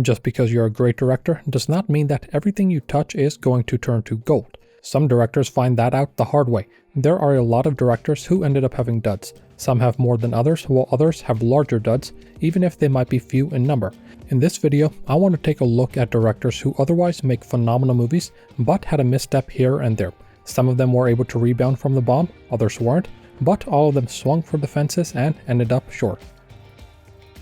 Just because you're a great director does not mean that everything you touch is going to turn to gold. Some directors find that out the hard way. There are a lot of directors who ended up having duds. Some have more than others, while others have larger duds, even if they might be few in number. In this video, I want to take a look at directors who otherwise make phenomenal movies, but had a misstep here and there. Some of them were able to rebound from the bomb, others weren't, but all of them swung for the fences and ended up short.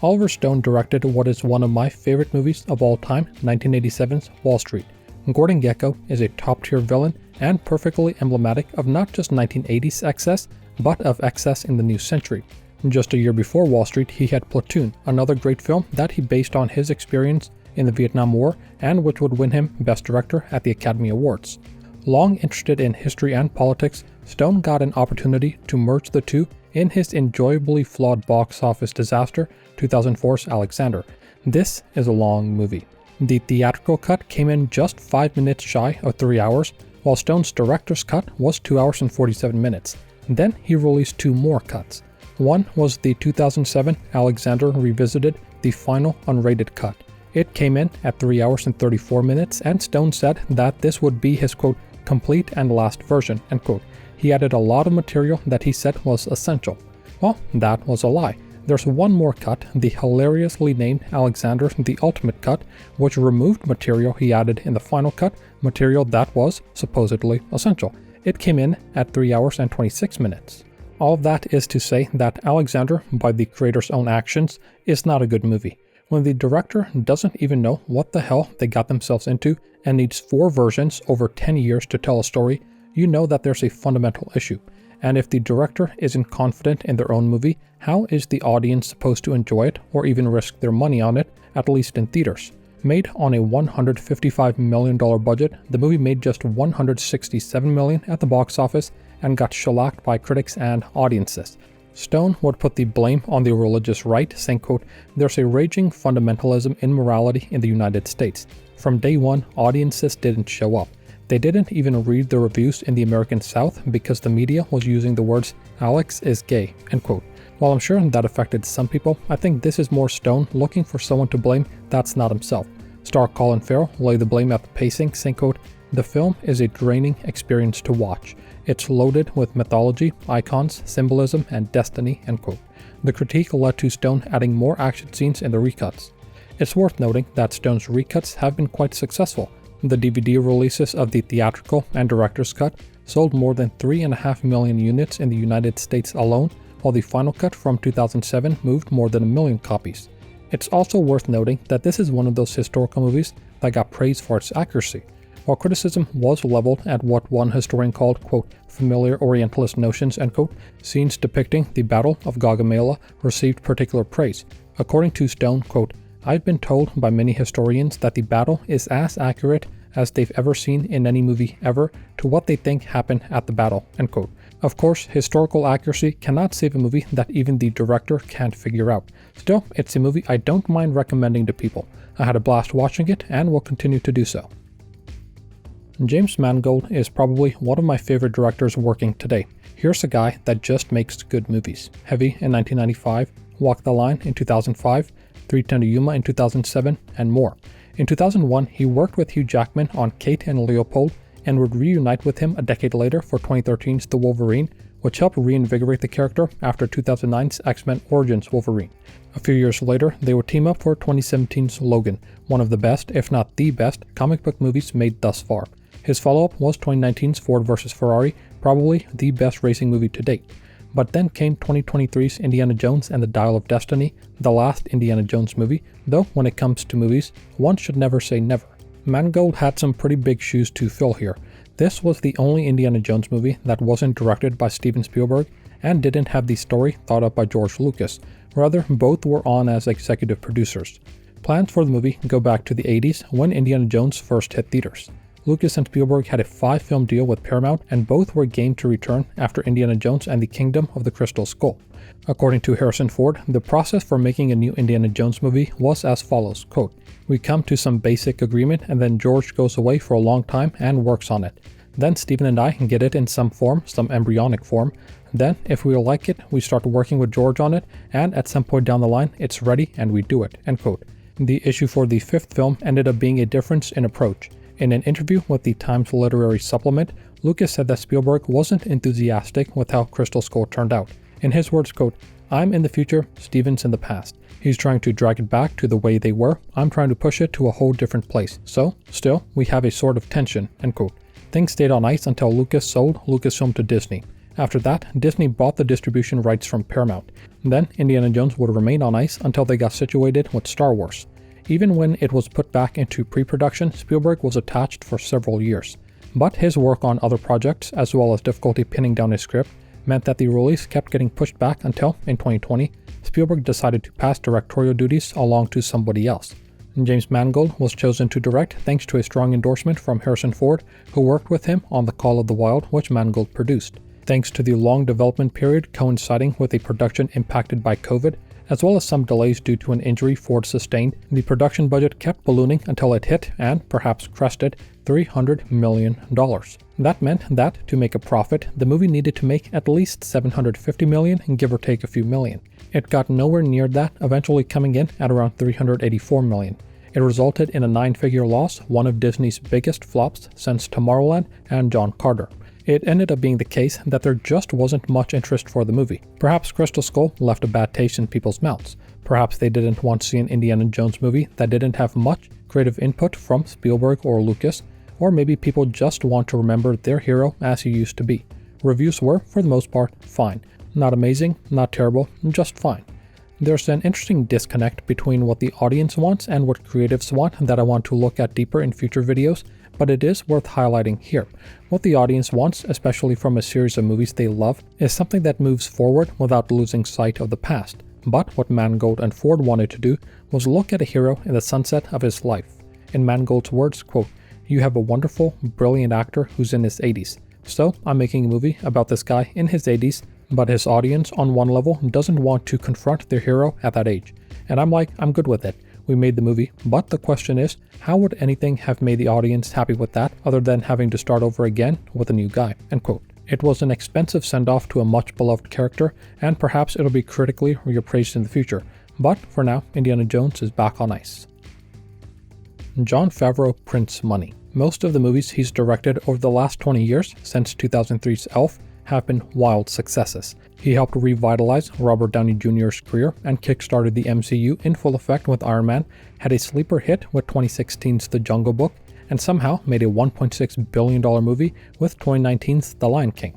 Oliver Stone directed what is one of my favorite movies of all time, 1987's Wall Street. Gordon Gekko is a top-tier villain and perfectly emblematic of not just 1980s excess, but of excess in the new century. Just a year before Wall Street, he had Platoon, another great film that he based on his experience in the Vietnam War and which would win him Best Director at the Academy Awards. Long interested in history and politics, Stone got an opportunity to merge the two in his enjoyably flawed box office disaster, 2004's Alexander. This is a long movie. The theatrical cut came in just 5 minutes shy of 3 hours, while Stone's director's cut was 2 hours and 47 minutes. Then he released two more cuts. One was the 2007 Alexander Revisited, the final unrated cut. It came in at 3 hours and 34 minutes, and Stone said that this would be his quote, complete and last version, end quote. He added a lot of material that he said was essential. Well, that was a lie. There's one more cut, the hilariously named Alexander the Ultimate Cut, which removed material he added in the final cut, material that was supposedly essential. It came in at 3 hours and 26 minutes. All of that is to say that Alexander, by the creator's own actions, is not a good movie. When the director doesn't even know what the hell they got themselves into and needs 4 versions over 10 years to tell a story, you know that there's a fundamental issue. And if the director isn't confident in their own movie, how is the audience supposed to enjoy it or even risk their money on it, at least in theaters? Made on a $155 million budget, the movie made just $167 million at the box office and got shellacked by critics and audiences. Stone would put the blame on the religious right, saying, quote, "There's a raging fundamentalism in morality in the United States. From day one, audiences didn't show up. They didn't even read the reviews in the American South because the media was using the words, 'Alex is gay,' end quote." While I'm sure that affected some people, I think this is more Stone looking for someone to blame that's not himself. Star Colin Farrell laid the blame at the pacing, saying, quote, "The film is a draining experience to watch. It's loaded with mythology, icons, symbolism, and destiny," end quote. The critique led to Stone adding more action scenes in the recuts. It's worth noting that Stone's recuts have been quite successful. The DVD releases of the theatrical and director's cut sold more than 3.5 million units in the United States alone, while the final cut from 2007 moved more than 1 million copies. It's also worth noting that this is one of those historical movies that got praised for its accuracy. While criticism was leveled at what one historian called, quote, "familiar Orientalist notions," end quote, scenes depicting the Battle of Gaugamela received particular praise. According to Stone, quote, "I've been told by many historians that the battle is as accurate as they've ever seen in any movie ever to what they think happened at the battle," end quote. Of course, historical accuracy cannot save a movie that even the director can't figure out. Still, it's a movie I don't mind recommending to people. I had a blast watching it and will continue to do so. James Mangold is probably one of my favorite directors working today. Here's a guy that just makes good movies. Heavy in 1995, Walk the Line in 2005, 3:10 to Yuma in 2007, and more. In 2001, he worked with Hugh Jackman on Kate and Leopold and would reunite with him a decade later for 2013's The Wolverine, which helped reinvigorate the character after 2009's X-Men Origins Wolverine. A few years later, they would team up for 2017's Logan, one of the best, if not the best, comic book movies made thus far. His follow-up was 2019's Ford vs. Ferrari, probably the best racing movie to date. But then came 2023's Indiana Jones and the Dial of Destiny, the last Indiana Jones movie, though when it comes to movies, one should never say never. Mangold had some pretty big shoes to fill here. This was the only Indiana Jones movie that wasn't directed by Steven Spielberg and didn't have the story thought up by George Lucas. Rather, both were on as executive producers. Plans for the movie go back to the 80s when Indiana Jones first hit theaters. Lucas and Spielberg had a 5-film deal with Paramount, and both were game to return after Indiana Jones and the Kingdom of the Crystal Skull. According to Harrison Ford, the process for making a new Indiana Jones movie was as follows, quote, "We come to some basic agreement and then George goes away for a long time and works on it. Then Steven and I get it in some form, some embryonic form. Then, if we like it, we start working with George on it, and at some point down the line, it's ready and we do it," end quote. The issue for the fifth film ended up being a difference in approach. In an interview with the Times Literary Supplement, Lucas said that Spielberg wasn't enthusiastic with how Crystal Skull turned out. In his words, quote, "I'm in the future, Steven's in the past. He's trying to drag it back to the way they were. I'm trying to push it to a whole different place. So, still, we have a sort of tension," end quote. Things stayed on ice until Lucas sold Lucasfilm to Disney. After that, Disney bought the distribution rights from Paramount. Then, Indiana Jones would remain on ice until they got situated with Star Wars. Even when it was put back into pre-production, Spielberg was attached for several years. But his work on other projects, as well as difficulty pinning down a script, meant that the release kept getting pushed back until, in 2020, Spielberg decided to pass directorial duties along to somebody else. James Mangold was chosen to direct thanks to a strong endorsement from Harrison Ford, who worked with him on The Call of the Wild, which Mangold produced. Thanks to the long development period coinciding with a production impacted by COVID, as well as some delays due to an injury Ford sustained, the production budget kept ballooning until it hit, and perhaps crested, $300 million. That meant that, to make a profit, the movie needed to make at least $750 million, give or take a few million. It got nowhere near that, eventually coming in at around $384 million. It resulted in a 9-figure loss, one of Disney's biggest flops since Tomorrowland and John Carter. It ended up being the case that there just wasn't much interest for the movie. Perhaps Crystal Skull left a bad taste in people's mouths. Perhaps they didn't want to see an Indiana Jones movie that didn't have much creative input from Spielberg or Lucas, or maybe people just want to remember their hero as he used to be. Reviews were, for the most part, fine. Not amazing, not terrible, just fine. There's an interesting disconnect between what the audience wants and what creatives want that I want to look at deeper in future videos, but it is worth highlighting here. What the audience wants, especially from a series of movies they love, is something that moves forward without losing sight of the past. But what Mangold and Ford wanted to do was look at a hero in the sunset of his life. In Mangold's words, quote, "You have a wonderful, brilliant actor who's in his 80s. So I'm making a movie about this guy in his 80s, but his audience on one level doesn't want to confront their hero at that age. And I'm like, I'm good with it. We made the movie, but the question is, how would anything have made the audience happy with that other than having to start over again with a new guy?" End quote. It was an expensive send-off to a much beloved character, and perhaps it'll be critically reappraised in the future. But for now, Indiana Jones is back on ice. Jon Favreau prints money. Most of the movies he's directed over the last 20 years, since 2003's Elf, have been wild successes. He helped revitalize Robert Downey Jr.'s career and kickstarted the MCU in full effect with Iron Man, had a sleeper hit with 2016's The Jungle Book, and somehow made a $1.6 billion movie with 2019's The Lion King.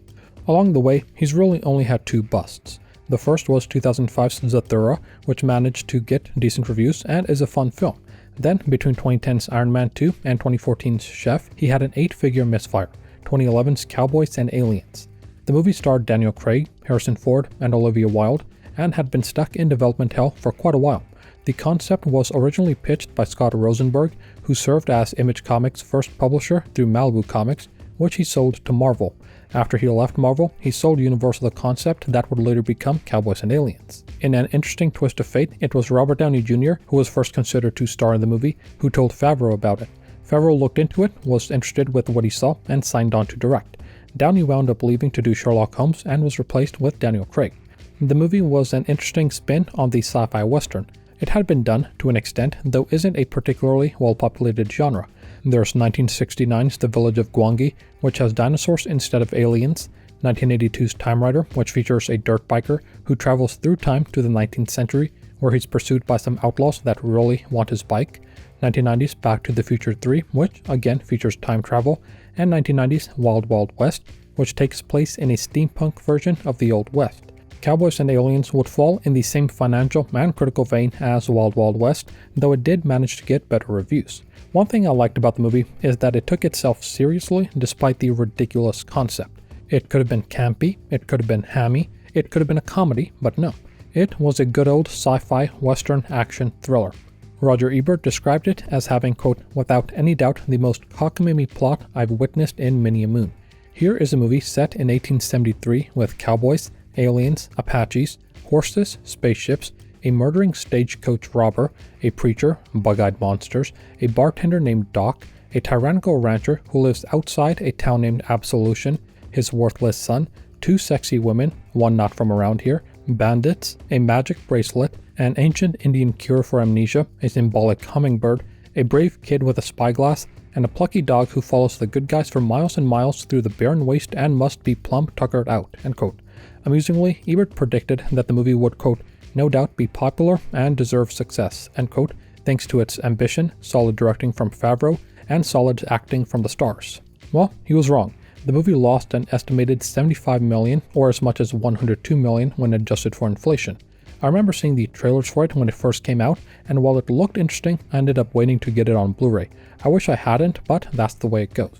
Along the way, he's really only had two busts. The first was 2005's Zathura, which managed to get decent reviews and is a fun film. Then, between 2010's Iron Man 2 and 2014's Chef, he had an 8-figure misfire, 2011's Cowboys and Aliens. The movie starred Daniel Craig, Harrison Ford, and Olivia Wilde, and had been stuck in development hell for quite a while. The concept was originally pitched by Scott Rosenberg, who served as Image Comics' first publisher through Malibu Comics, which he sold to Marvel. After he left Marvel, he sold Universal the concept that would later become Cowboys and Aliens. In an interesting twist of fate, it was Robert Downey Jr., who was first considered to star in the movie, who told Favreau about it. Favreau looked into it, was interested with what he saw, and signed on to direct. Downey wound up leaving to do Sherlock Holmes and was replaced with Daniel Craig. The movie was an interesting spin on the sci-fi western. It had been done to an extent, though isn't a particularly well-populated genre. There's 1969's The Village of Gwangi, which has dinosaurs instead of aliens, 1982's Time Rider, which features a dirt biker who travels through time to the 19th century, where he's pursued by some outlaws that really want his bike, 1990's Back to the Future 3, which again features time travel, and 1990's Wild Wild West, which takes place in a steampunk version of the Old West. Cowboys and Aliens would fall in the same financial and critical vein as Wild Wild West, though it did manage to get better reviews. One thing I liked about the movie is that it took itself seriously despite the ridiculous concept. It could have been campy, it could have been hammy, it could have been a comedy, but no. It was a good old sci-fi western action thriller. Roger Ebert described it as having, quote, "without any doubt the most cockamamie plot I've witnessed in many a moon." Here is a movie set in 1873 with cowboys, aliens, Apaches, horses, spaceships, a murdering stagecoach robber, a preacher, bug-eyed monsters, a bartender named Doc, a tyrannical rancher who lives outside a town named Absolution, his worthless son, two sexy women, one not from around here, bandits, a magic bracelet, an ancient Indian cure for amnesia, a symbolic hummingbird, a brave kid with a spyglass, and a plucky dog who follows the good guys for miles and miles through the barren waste and must be plumb tuckered out, end quote. Amusingly, Ebert predicted that the movie would, quote, no doubt be popular and deserve success, end quote, thanks to its ambition, solid directing from Favreau, and solid acting from the stars. Well, he was wrong. The movie lost an estimated $75 million, or as much as $102 million when adjusted for inflation. I remember seeing the trailers for it when it first came out, and while it looked interesting, I ended up waiting to get it on Blu-ray. I wish I hadn't, but that's the way it goes.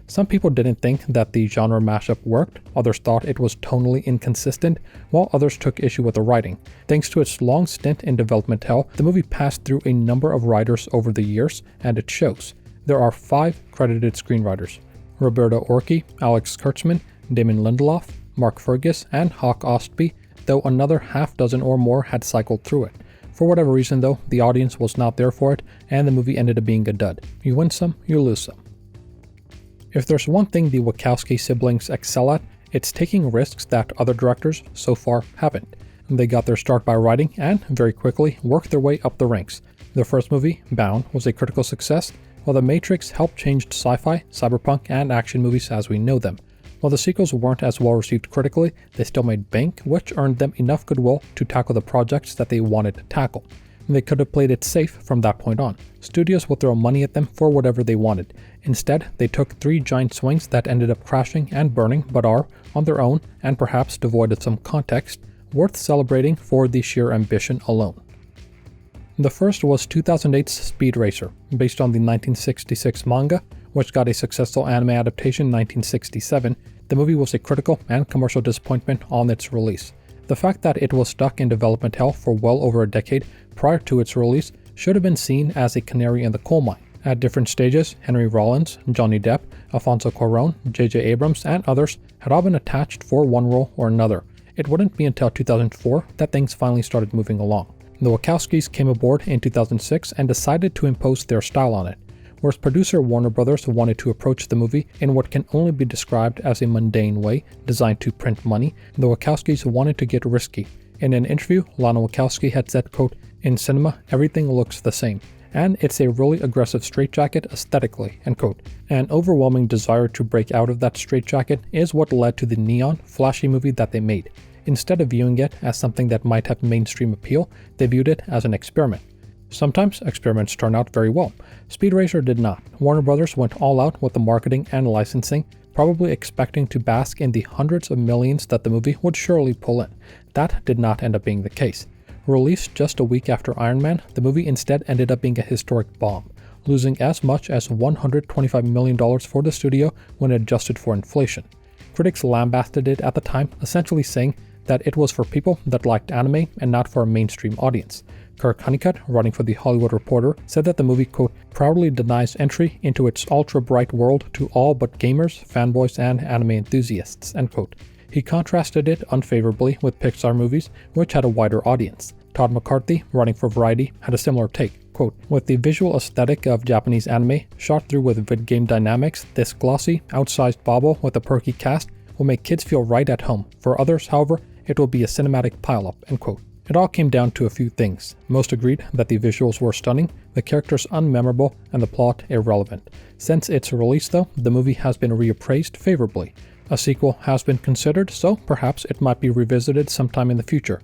Some people didn't think that the genre mashup worked, others thought it was tonally inconsistent, while others took issue with the writing. Thanks to its long stint in development hell, the movie passed through a number of writers over the years, and it shows. There are 5 credited screenwriters: Roberta Orci, Alex Kurtzman, Damon Lindelof, Mark Fergus, and Hawk Ostby, though another half dozen or more had cycled through it. For whatever reason though, the audience was not there for it, and the movie ended up being a dud. You win some, you lose some. If there's one thing the Wachowski siblings excel at, it's taking risks that other directors so far haven't. They got their start by writing and, very quickly, worked their way up the ranks. Their first movie, Bound, was a critical success, while The Matrix helped change sci-fi, cyberpunk, and action movies as we know them. While the sequels weren't as well received critically, they still made bank, which earned them enough goodwill to tackle the projects that they wanted to tackle. They could have played it safe from that point on. Studios would throw money at them for whatever they wanted. Instead, they took 3 giant swings that ended up crashing and burning, but are, on their own, and perhaps devoid of some context, worth celebrating for the sheer ambition alone. The first was 2008's Speed Racer, based on the 1966 manga, which got a successful anime adaptation in 1967. The movie was a critical and commercial disappointment on its release. The fact that it was stuck in development hell for well over a decade prior to its release should have been seen as a canary in the coal mine. At different stages, Henry Rollins, Johnny Depp, Alfonso Cuarón, J.J. Abrams, and others had all been attached for one role or another. It wouldn't be until 2004 that things finally started moving along. The Wachowskis came aboard in 2006 and decided to impose their style on it. Whereas producer Warner Brothers wanted to approach the movie in what can only be described as a mundane way, designed to print money, the Wachowskis wanted to get risky. In an interview, Lana Wachowski had said, quote, "In cinema, everything looks the same, and it's a really aggressive straitjacket aesthetically," end quote. An overwhelming desire to break out of that straitjacket is what led to the neon, flashy movie that they made. Instead of viewing it as something that might have mainstream appeal, they viewed it as an experiment. Sometimes experiments turn out very well. Speed Racer did not. Warner Brothers went all out with the marketing and licensing, probably expecting to bask in the hundreds of millions that the movie would surely pull in. That did not end up being the case. Released just a week after Iron Man, the movie instead ended up being a historic bomb, losing as much as $125 million for the studio when adjusted for inflation. Critics lambasted it at the time, essentially saying that it was for people that liked anime and not for a mainstream audience. Kirk Honeycutt, writing for The Hollywood Reporter, said that the movie, quote, proudly denies entry into its ultra-bright world to all but gamers, fanboys, and anime enthusiasts, end quote. He contrasted it unfavorably with Pixar movies, which had a wider audience. Todd McCarthy, writing for Variety, had a similar take, quote, with the visual aesthetic of Japanese anime shot through with vid game dynamics, this glossy, outsized bauble with a perky cast will make kids feel right at home. For others, however, it will be a cinematic pileup, end quote. It all came down to a few things. Most agreed that the visuals were stunning, the characters unmemorable, and the plot irrelevant. Since its release though, the movie has been reappraised favorably. A sequel has been considered, so perhaps it might be revisited sometime in the future.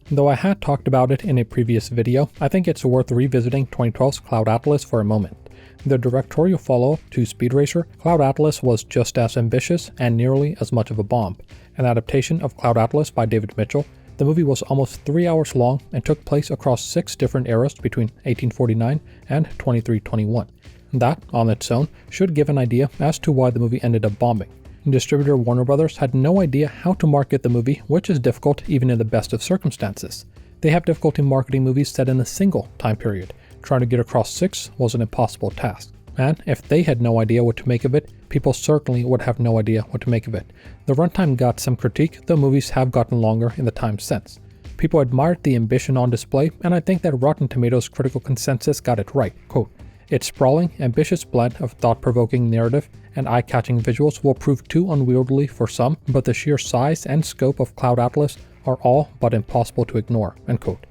Though I had talked about it in a previous video, I think it's worth revisiting 2012's Cloud Atlas for a moment. The directorial follow-up to Speed Racer, Cloud Atlas was just as ambitious and nearly as much of a bomb. An adaptation of Cloud Atlas by David Mitchell, the movie was almost 3 hours long and took place across 6 different eras between 1849 and 2321. That, on its own, should give an idea as to why the movie ended up bombing. Distributor Warner Brothers had no idea how to market the movie, which is difficult even in the best of circumstances. They have difficulty marketing movies set in a single time period. Trying to get across 6 was an impossible task. And if they had no idea what to make of it, people certainly would have no idea what to make of it. The runtime got some critique, though movies have gotten longer in the time since. People admired the ambition on display, and I think that Rotten Tomatoes critical consensus got it right, quote, its sprawling, ambitious blend of thought-provoking narrative and eye-catching visuals will prove too unwieldy for some, but the sheer size and scope of Cloud Atlas are all but impossible to ignore," end quote.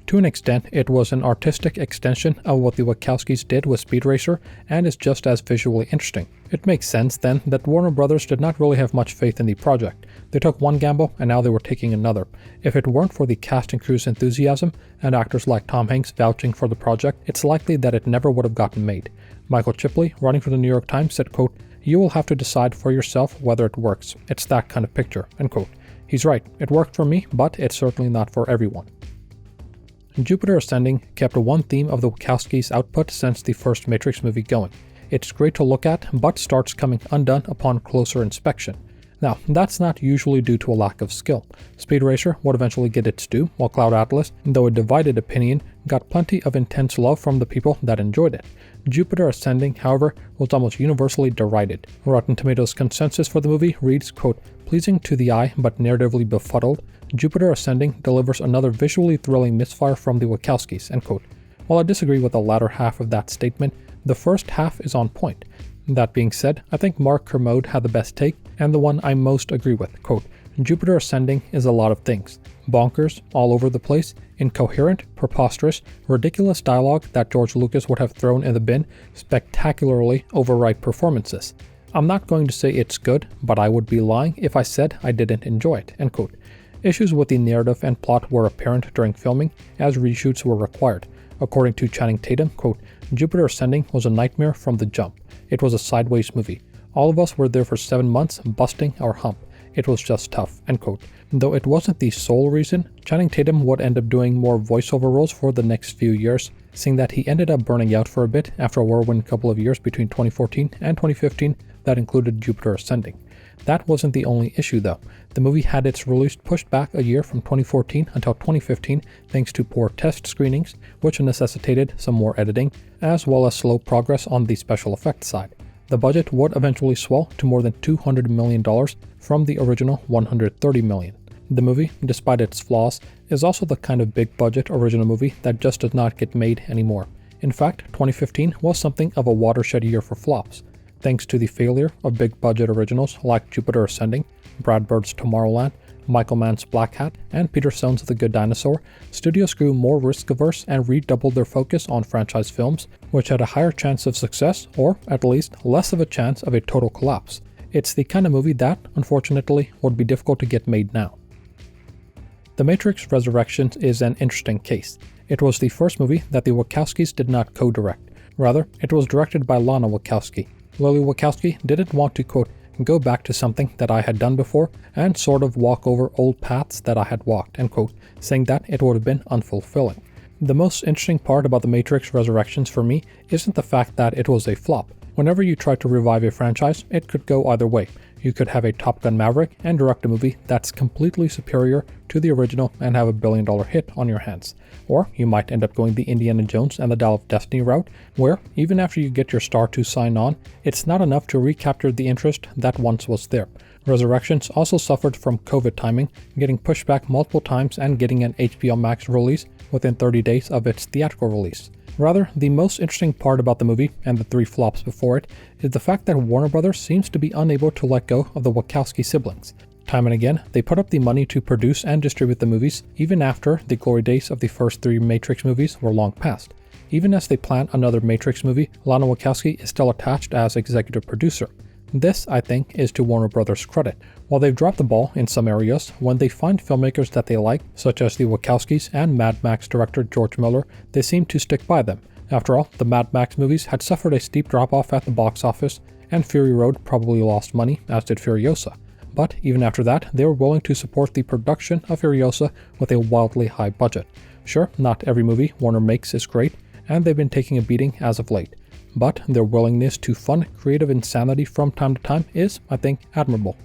To an extent, it was an artistic extension of what the Wachowskis did with Speed Racer and is just as visually interesting. It makes sense then that Warner Brothers did not really have much faith in the project. They took one gamble and now they were taking another. If it weren't for the cast and crew's enthusiasm and actors like Tom Hanks vouching for the project, it's likely that it never would have gotten made. Michael Chipley, writing for the New York Times, said, quote, "You will have to decide for yourself whether it works. It's that kind of picture," end quote. He's right, it worked for me, but it's certainly not for everyone. Jupiter Ascending kept one theme of the Wachowskis' output since the first Matrix movie going. It's great to look at, but starts coming undone upon closer inspection. Now, that's not usually due to a lack of skill. Speed Racer would eventually get its due, while Cloud Atlas, though a divided opinion, got plenty of intense love from the people that enjoyed it. Jupiter Ascending, however, was almost universally derided. Rotten Tomatoes' consensus for the movie reads, quote, "Pleasing to the eye but narratively befuddled, Jupiter Ascending delivers another visually thrilling misfire from the Wachowskis," end quote. While I disagree with the latter half of that statement, the first half is on point. That being said, I think Mark Kermode had the best take, and the one I most agree with, quote, "Jupiter Ascending is a lot of things. Bonkers, all over the place, incoherent, preposterous, ridiculous dialogue that George Lucas would have thrown in the bin, spectacularly overripe performances. I'm not going to say it's good, but I would be lying if I said I didn't enjoy it," end quote. Issues with the narrative and plot were apparent during filming, as reshoots were required. According to Channing Tatum, quote, "Jupiter Ascending was a nightmare from the jump. It was a sideways movie. All of us were there for 7 months busting our hump. It was just tough," end quote. Though it wasn't the sole reason, Channing Tatum would end up doing more voiceover roles for the next few years, seeing that he ended up burning out for a bit after a whirlwind couple of years between 2014 and 2015 that included Jupiter Ascending. That wasn't the only issue though. The movie had its release pushed back a year from 2014 until 2015 thanks to poor test screenings, which necessitated some more editing, as well as slow progress on the special effects side. The budget would eventually swell to more than $200 million from the original $130 million. The movie, despite its flaws, is also the kind of big-budget original movie that just does not get made anymore. In fact, 2015 was something of a watershed year for flops. Thanks to the failure of big-budget originals like Jupiter Ascending, Brad Bird's Tomorrowland, Michael Mann's Black Hat, and Peter Stone's The Good Dinosaur, studios grew more risk-averse and redoubled their focus on franchise films, which had a higher chance of success, or at least less of a chance of a total collapse. It's the kind of movie that, unfortunately, would be difficult to get made now. The Matrix Resurrections is an interesting case. It was the first movie that the Wachowskis did not co-direct. Rather, it was directed by Lana Wachowski. Lily Wachowski didn't want to, quote, "go back to something that I had done before and sort of walk over old paths that I had walked," end quote, saying that it would have been unfulfilling. The most interesting part about The Matrix Resurrections for me isn't the fact that it was a flop. Whenever you try to revive a franchise, it could go either way. You could have a Top Gun Maverick and direct a movie that's completely superior to the original and have a billion-dollar hit on your hands. Or you might end up going the Indiana Jones and the Dial of Destiny route, where, even after you get your star to sign on, it's not enough to recapture the interest that once was there. Resurrections also suffered from COVID timing, getting pushed back multiple times and getting an HBO Max release within 30 days of its theatrical release. Rather, the most interesting part about the movie, and the 3 flops before it, is the fact that Warner Brothers seems to be unable to let go of the Wachowski siblings. Time and again, they put up the money to produce and distribute the movies, even after the glory days of the first 3 Matrix movies were long past. Even as they plan another Matrix movie, Lana Wachowski is still attached as executive producer. This, I think, is to Warner Brothers' credit. While they've dropped the ball in some areas, when they find filmmakers that they like, such as the Wachowskis and Mad Max director George Miller, they seem to stick by them. After all, the Mad Max movies had suffered a steep drop-off at the box office, and Fury Road probably lost money, as did Furiosa. But even after that, they were willing to support the production of Furiosa with a wildly high budget. Sure, not every movie Warner makes is great, and they've been taking a beating as of late. But their willingness to fund creative insanity from time to time is, I think, admirable.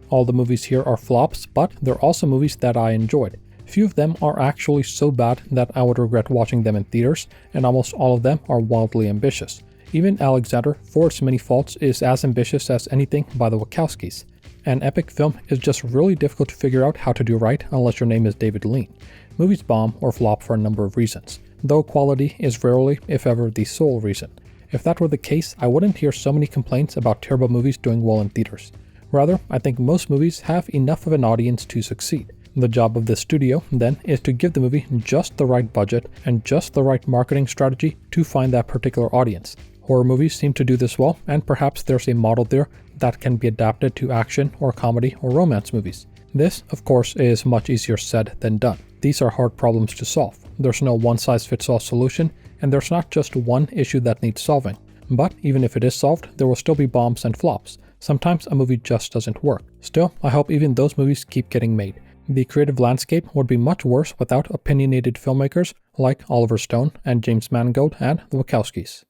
All the movies here are flops, but they're also movies that I enjoyed. Few of them are actually so bad that I would regret watching them in theaters, and almost all of them are wildly ambitious. Even Alexander, for its many faults, is as ambitious as anything by the Wachowskis. An epic film is just really difficult to figure out how to do right unless your name is David Lean. Movies bomb or flop for a number of reasons, though quality is rarely, if ever, the sole reason. If that were the case, I wouldn't hear so many complaints about terrible movies doing well in theaters. Rather, I think most movies have enough of an audience to succeed. The job of the studio, then, is to give the movie just the right budget and just the right marketing strategy to find that particular audience. Horror movies seem to do this well, and perhaps there's a model there that can be adapted to action or comedy or romance movies. This, of course, is much easier said than done. These are hard problems to solve. There's no one-size-fits-all solution, and there's not just one issue that needs solving. But even if it is solved, there will still be bombs and flops. Sometimes a movie just doesn't work. Still, I hope even those movies keep getting made. The creative landscape would be much worse without opinionated filmmakers like Oliver Stone and James Mangold and the Wachowskis.